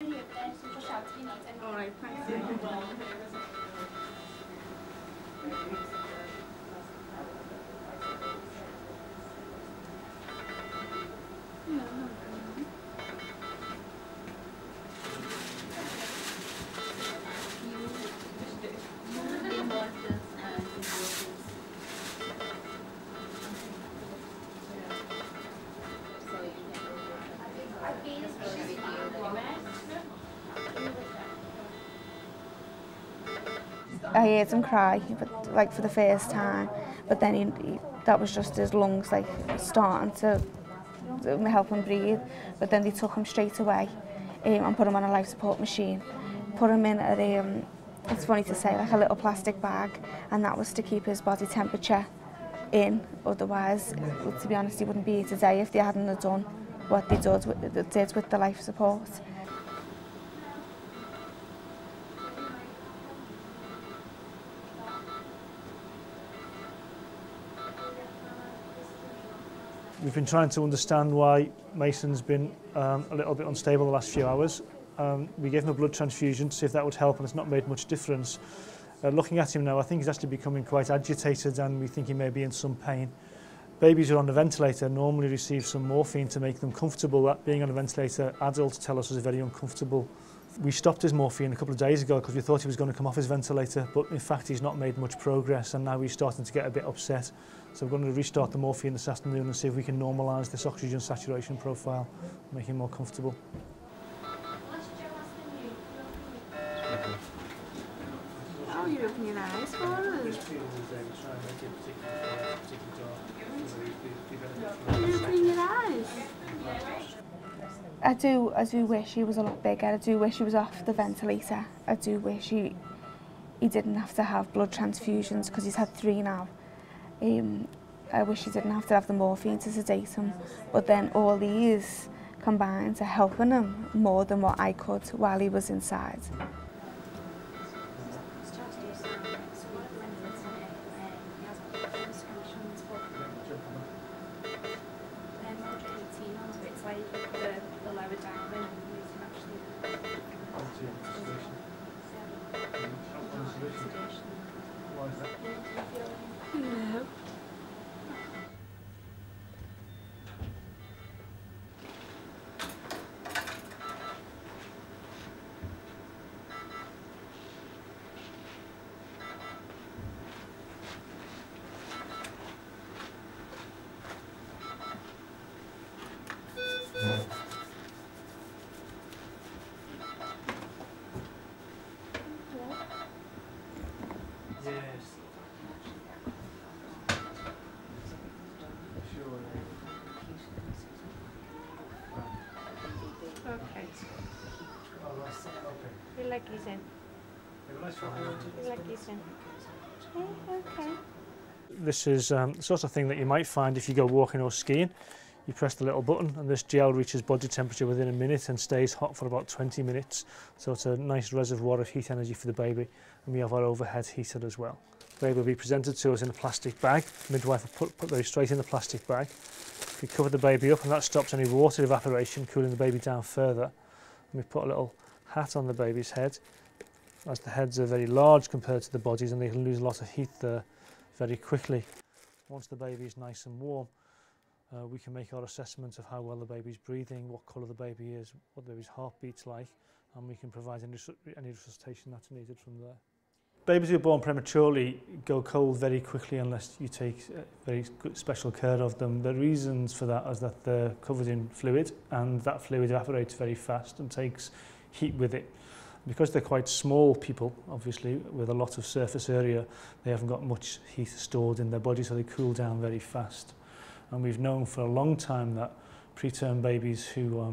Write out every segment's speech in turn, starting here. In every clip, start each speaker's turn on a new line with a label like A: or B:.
A: All right, thanks.
B: I heard him cry, but like for the first time, but then that was just his lungs like starting to help him breathe. But then they took him straight away and put him on a life support machine, put him in a it's funny to say, like a little plastic bag, and that was to keep his body temperature in. Otherwise, to be honest, he wouldn't be here today if they hadn't have done what they did with the life support.
C: We've been trying to understand why Mason's been a little bit unstable the last few hours. We gave him a blood transfusion to see if that would help, and it's not made much difference. Looking at him now, I think he's actually becoming quite agitated, and we think he may be in some pain. Babies who are on a ventilator normally receive some morphine to make them comfortable. That being on a ventilator, adults tell us is very uncomfortable. We stopped his morphine a couple of days ago because we thought he was going to come off his ventilator, but in fact he's not made much progress, and now he's starting to get a bit upset. So we're going to restart the morphine this afternoon and see if we can normalise this oxygen saturation profile, make him more comfortable.
A: Oh, you're opening your eyes for us. You're opening your eyes.
B: I do wish he was a lot bigger. I do wish he was off the ventilator. I do wish he didn't have to have blood transfusions, because he's had 3 now. I wish he didn't have to have the morphine to sedate him, but then all these combined to helping him more than what I could while he was inside.
A: No. Okay. Feel like he's in. Feel like he's in. Okay.
C: This is the sort of thing that you might find if you go walking or skiing. You press the little button and this gel reaches body temperature within a minute and stays hot for about 20 minutes. So it's a nice reservoir of heat energy for the baby, and we have our overhead heater as well. The baby will be presented to us in a plastic bag. The midwife will put those straight in the plastic bag. We cover the baby up, and that stops any water evaporation, cooling the baby down further. And we put a little hat on the baby's head, as the heads are very large compared to the bodies, and they can lose a lot of heat there very quickly. Once the baby is nice and warm, we can make our assessment of how well the baby's breathing, what colour the baby is, what the baby's heartbeat's like, and we can provide any resuscitation that's needed from there. Babies who are born prematurely go cold very quickly unless you take very good special care of them. The reasons for that is that they're covered in fluid, and that fluid evaporates very fast and takes heat with it. Because they're quite small people, obviously, with a lot of surface area, they haven't got much heat stored in their body, so they cool down very fast. And we've known for a long time that preterm babies who are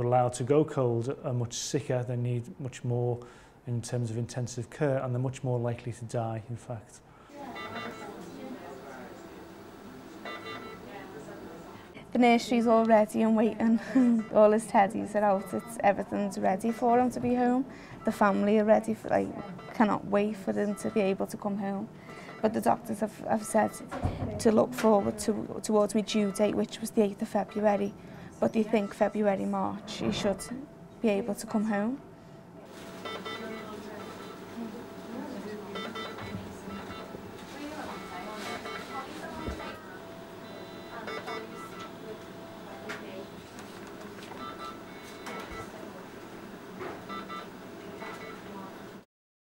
C: allowed to go cold are much sicker. They need much more in terms of intensive care, and they're much more likely to die, in fact.
B: The nursery's all ready and waiting. All his teddies are out. Everything's ready for him to be home. The family are ready for, cannot wait for him to be able to come home. But the doctors have said to look forward towards my due date, which was the 8th of February. But they think February, March, he should be able to come home.